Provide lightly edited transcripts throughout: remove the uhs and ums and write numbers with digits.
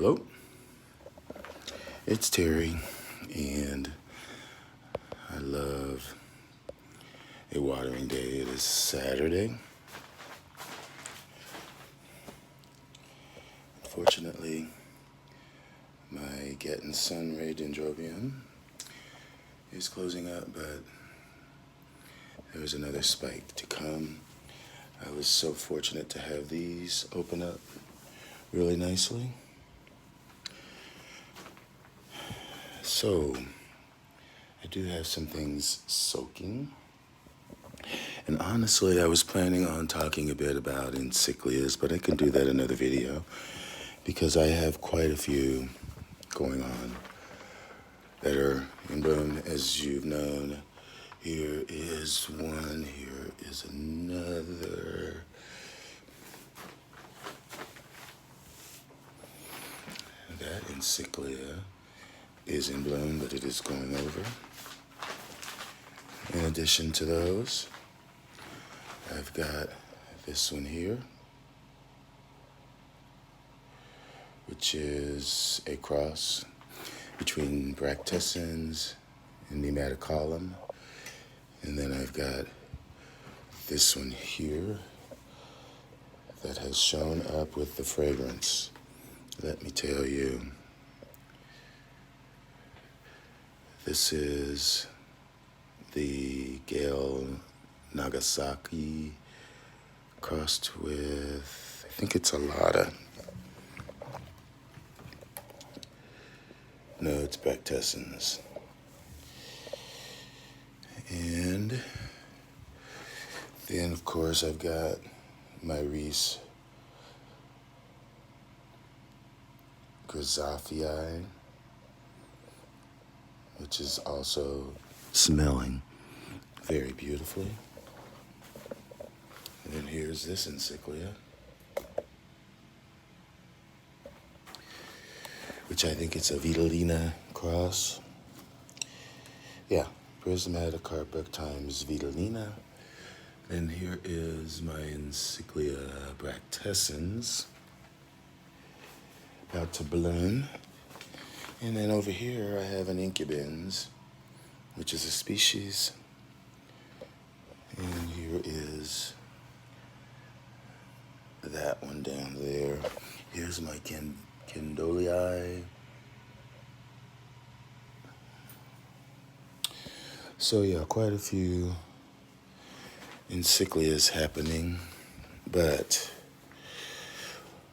Hello, it's Terry, and I love a watering day. It is Saturday. Unfortunately, my Gatton Sun Ray Dendrobium is closing up, but there's another spike to come. I was so fortunate to have these open up really nicely. So, I do have some things soaking. And honestly, I was planning on talking a bit about encyclias, but I can do that in another video because I have quite a few going on that are in bloom, as you've known. Here is one, here is another. That encyclia is in bloom, but it is going over. In addition to those, I've got this one here, which is a cross between Bractessens and Nematocolum. And then I've got this one here that has shown up with the fragrance. Let me tell you, this is the Gale Nagasaki crossed with, I think it's a Lada. No, it's Bractessens. And then, of course, I've got my Reese Grisaphii, which is also smelling very beautifully. And then here's this encyclia, which I think it's a Vitellina cross. Yeah, Prismatocarpa times Vitellina. And here is my encyclia Bractessens, about to bloom. And then over here I have an Incubens, which is a species. And here is that one down there. Here's my Kendolii. So yeah, quite a few encyclias happening, but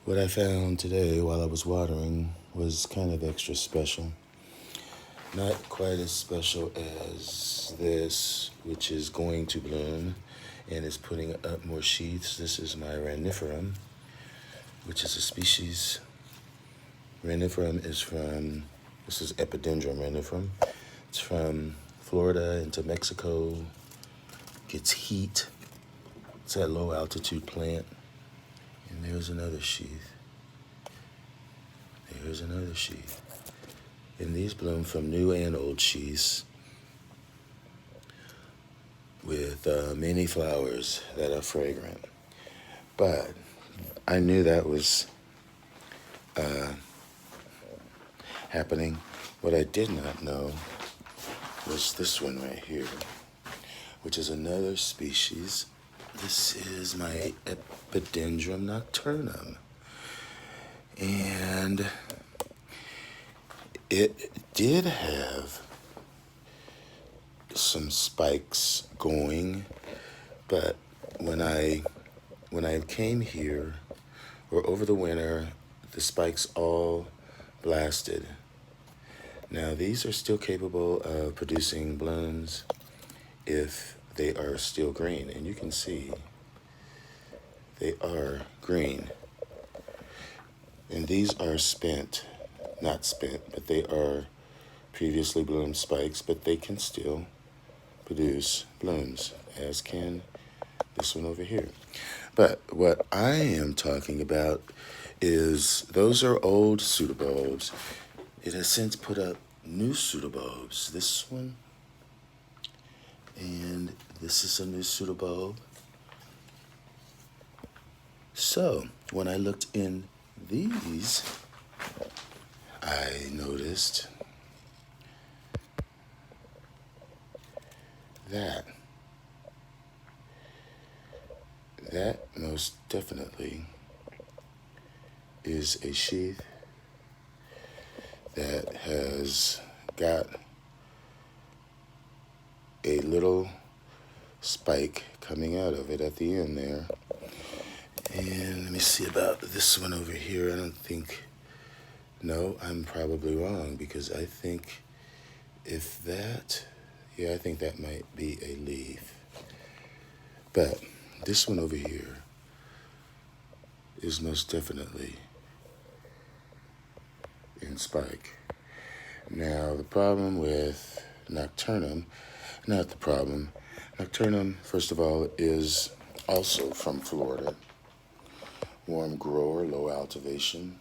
what I found today while I was watering was kind of extra special. Not quite as special as this, which is going to bloom and is putting up more sheaths. This is my Raniferum, which is a species. Raniferum is from, this is Epidendrum raniferum. It's from Florida into Mexico, gets heat. It's a low altitude plant. And there's another sheath. There's another sheath. And these bloom from new and old sheaths with many flowers that are fragrant. But I knew that was happening. What I did not know was this one right here, which is another species. This is my Epidendrum nocturnum. And it did have some spikes going, but when I came here, or over the winter, the spikes all blasted. Now these are still capable of producing blooms if they are still green, and you can see they are green. And these are not spent, but they are previously bloomed spikes, but they can still produce blooms, as can this one over here. But what I am talking about is those are old pseudobulbs. It has since put up new pseudobulbs. This one, and this is a new pseudobulb. So when I looked in these, I noticed that that most definitely is a sheath that has got a little spike coming out of it at the end there. And let me see about this one over here. I don't think, no, I'm probably wrong, because I think if that, yeah, I think that might be a leaf. But this one over here is most definitely in spike. Now, the problem with nocturnum, not the problem, nocturnum, first of all, is also from Florida. Warm grower, low cultivation.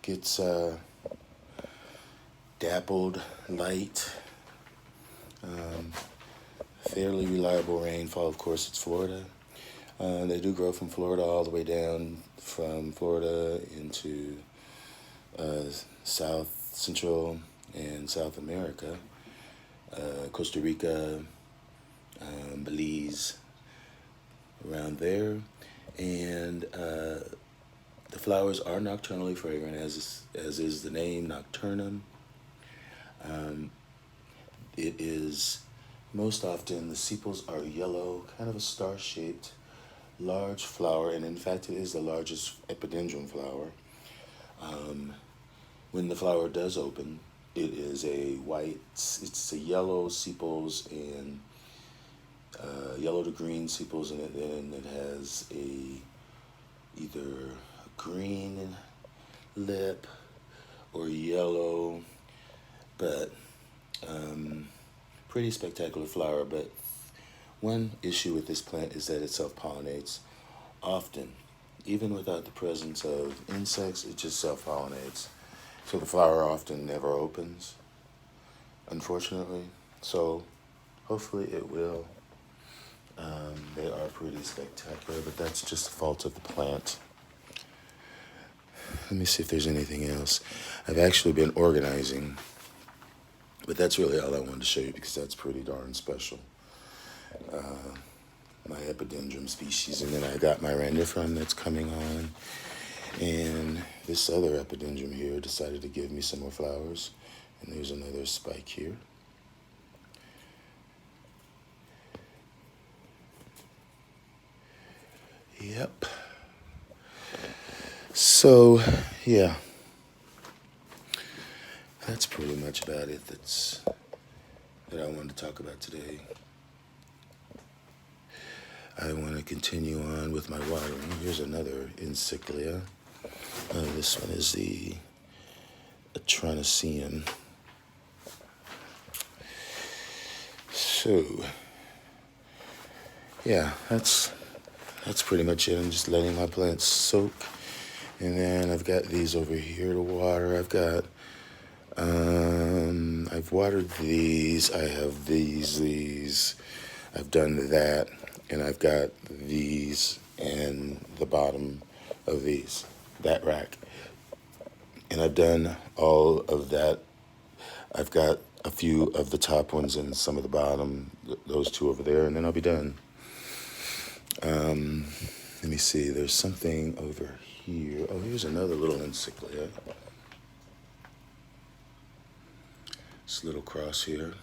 Gets dappled light, fairly reliable rainfall. Of course, it's Florida. They do grow from Florida all the way down from Florida into South Central and South America, Costa Rica, Belize, around there. And the flowers are nocturnally fragrant, as is the name, nocturnum. It is most often, the sepals are yellow, kind of a star-shaped, large flower, and in fact it is the largest epidendrum flower. When the flower does open, it is a white, it's a yellow sepals and yellow to green sepals, and then it has either a green lip or yellow, but pretty spectacular flower. But one issue with this plant is that it self-pollinates often. Even without the presence of insects, it just self-pollinates. So the flower often never opens, unfortunately. So hopefully it will. They are pretty spectacular, but that's just the fault of the plant. Let me see if there's anything else. I've actually been organizing, but that's really all I wanted to show you because that's pretty darn special. My epidendrum species, and then I got my randifern that's coming on, and this other epidendrum here decided to give me some more flowers, and there's another spike here. Yep. So, yeah, that's pretty much about it that I wanted to talk about today. I want to continue on with my watering. Here's another encyclia. This one is the Atronoceum. So, yeah, that's pretty much it. I'm just letting my plants soak. And then I've got these over here to water. I've watered these. I have these. I've done that. And I've got these and the bottom of these, that rack. And I've done all of that. I've got a few of the top ones and some of the bottom, those two over there, and then I'll be done. Let me see, there's something over here. Oh, here's another little encyclia. This little cross here.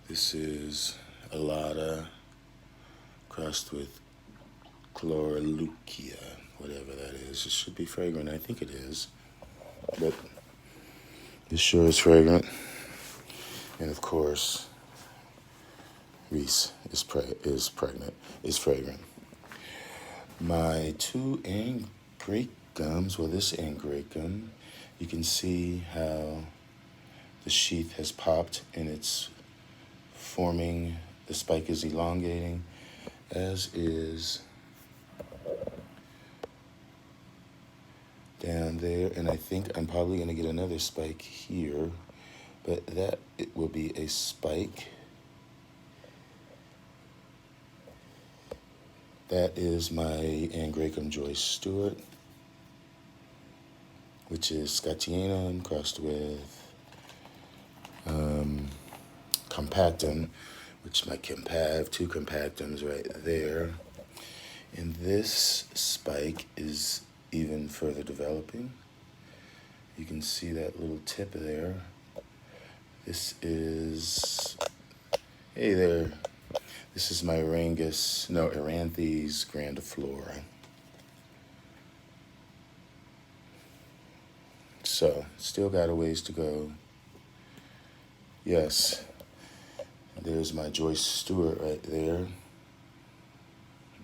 This is Alata crossed with Chlorolucia, whatever that is. It should be fragrant. I think it is. But this sure is fragrant. And of course, Reese is fragrant. My two angraecums, well, this angraecum, you can see how the sheath has popped and it's forming, the spike is elongating, as is down there. And I think I'm probably going to get another spike here, but that it will be a spike That is my Angraecum Joyce Stewart, which is Scotianum crossed with Compactum, which I have two Compactums right there. And this spike is even further developing. You can see that little tip there. This is, hey there, this is my Eranthes grandiflora. So, still got a ways to go. Yes, there's my Joyce Stewart right there.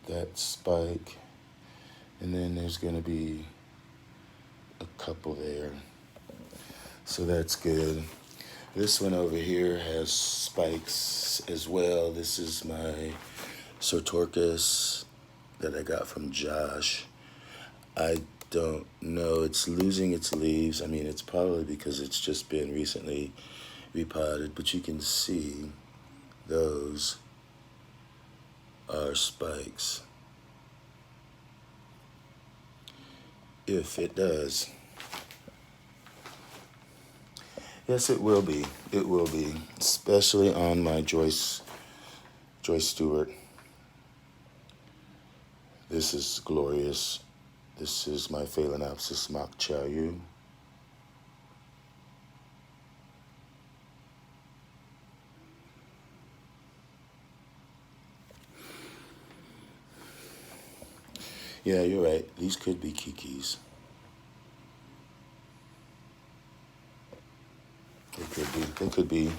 That spike. And then there's going to be a couple there. So that's good. This one over here has spikes as well. This is my Sartorchus that I got from Josh. I don't know. It's losing its leaves. I mean, it's probably because it's just been recently repotted, but you can see those are spikes. If it does. Yes, it will be. It will be, especially on my Joyce Stewart. This is glorious. This is my Phalaenopsis mock Chow-Yu. Yeah, you're right. These could be kikis. They could be.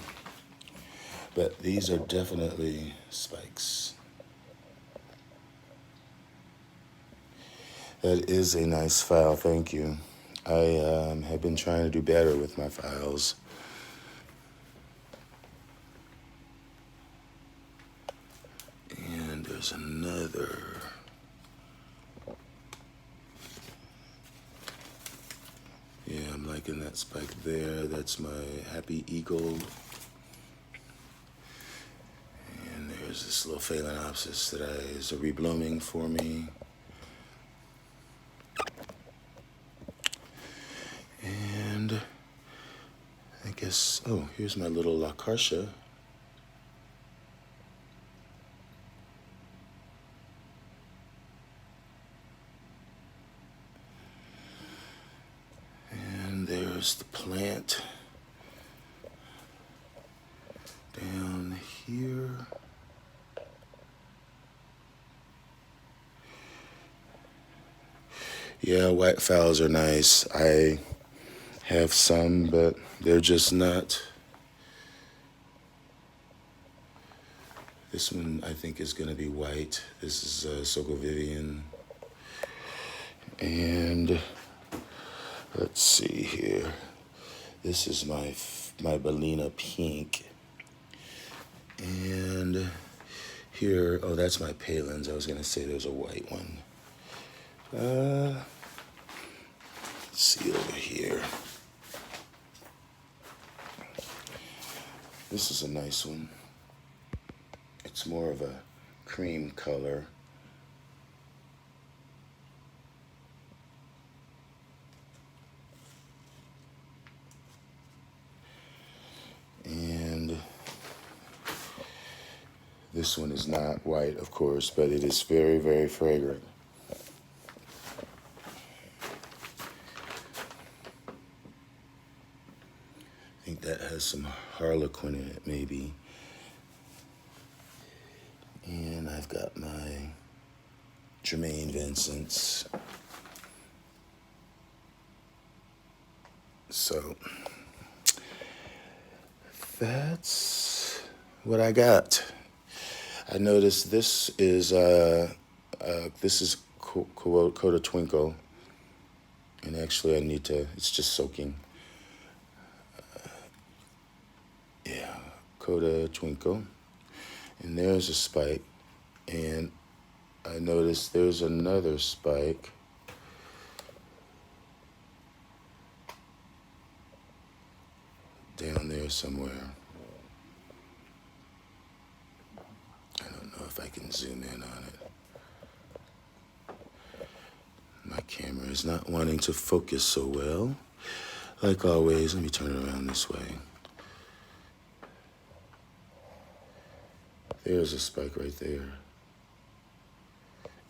But these are definitely spikes. That is a nice file, thank you. I have been trying to do better with my files. And there's another. Yeah, I'm liking that spike there. That's my Happy Eagle. And there's this little Phalaenopsis that is a reblooming for me. And I guess, oh, here's my little Lacartia. And there's the plant down here. Yeah, white phals are nice. I have some, but they're just not. This one I think is going to be white. This is Soko Vivian. And let's see here. This is my Bellina Pink. And here, oh, that's my Palins. I was going to say there's a white one. Let's see over here. This is a nice one. It's more of a cream color. And this one is not white, of course, but it is very, very fragrant. I think that has some harlequin in it, maybe. And I've got my Jermaine Vincent's. So that's what I got. I noticed this is Coda Twinkle, and actually I need to. It's just soaking. Yeah, Coda Twinkle, and there's a spike, and I noticed there's another spike. Down there somewhere. I don't know if I can zoom in on it. is not wanting to focus so well. Like always, let me turn it around this way. There's a spike right there.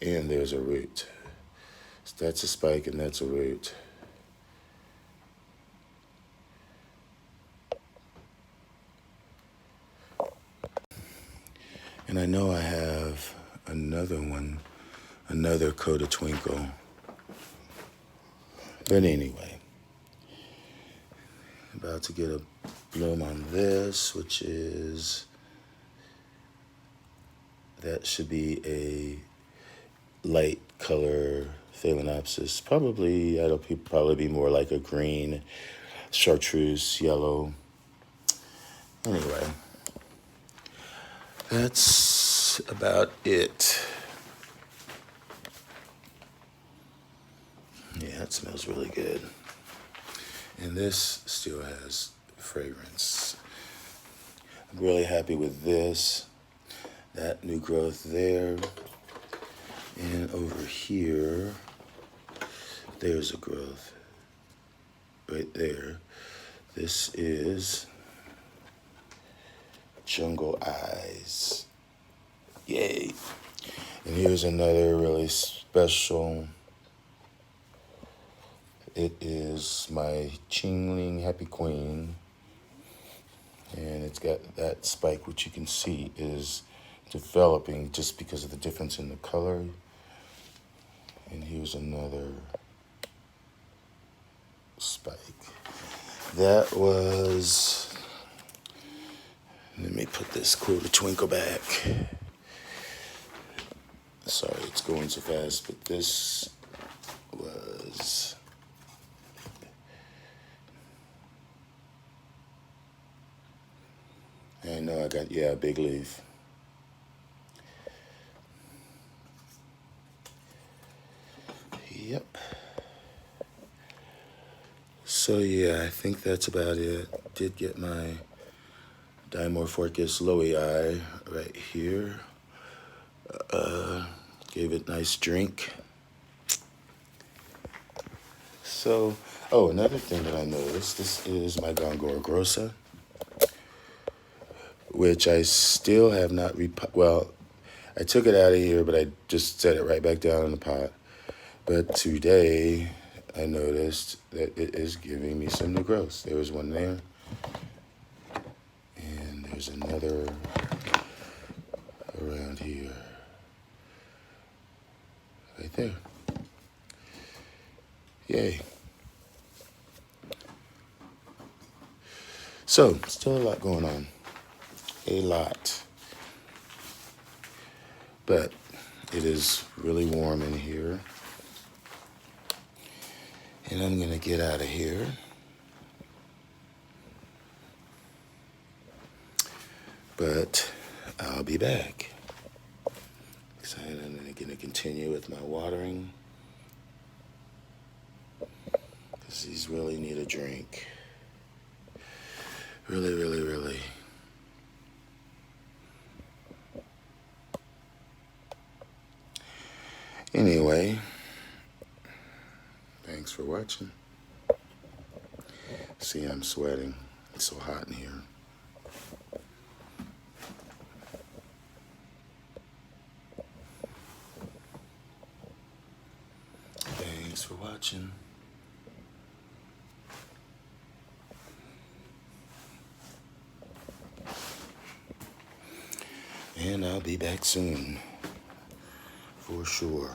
And there's a root. So that's a spike and that's a root. And I know I have another one, another coat of twinkle. But anyway, about to get a bloom on this, which is, that should be a light color Phalaenopsis. Probably, it'll probably be more like a green, chartreuse, yellow. Anyway, that's about it. Yeah, it smells really good. And this still has fragrance. I'm really happy with this. That new growth there. And over here, there's a growth right there. This is Jungle Eyes. Yay. And here's another really special. It is my Qingling Happy Queen. And it's got that spike, which you can see is developing just because of the difference in the color. And here's another spike. That was, let me put this cool to twinkle back. Sorry, it's going so fast, but this was, I know I got, yeah, a big leaf. Yep. So yeah, I think that's about it. Did get my Dimorphorchis lowii right here. Gave it a nice drink. So, oh, another thing that I noticed, this is my Gongora grossa, which I still have not well, I took it out of here, but I just set it right back down in the pot. But today, I noticed that it is giving me some new growth. There was one there, and there's another around here, right there. Yay. So, still a lot going on. A lot. But it is really warm in here. And I'm going to get out of here. But I'll be back. Excited. I'm going to continue with my watering. Because these really need a drink. Really, really, really. Anyway, thanks for watching. See, I'm sweating. It's so hot in here. Thanks for watching. And I'll be back soon, for sure.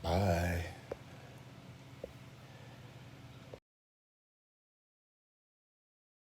Bye.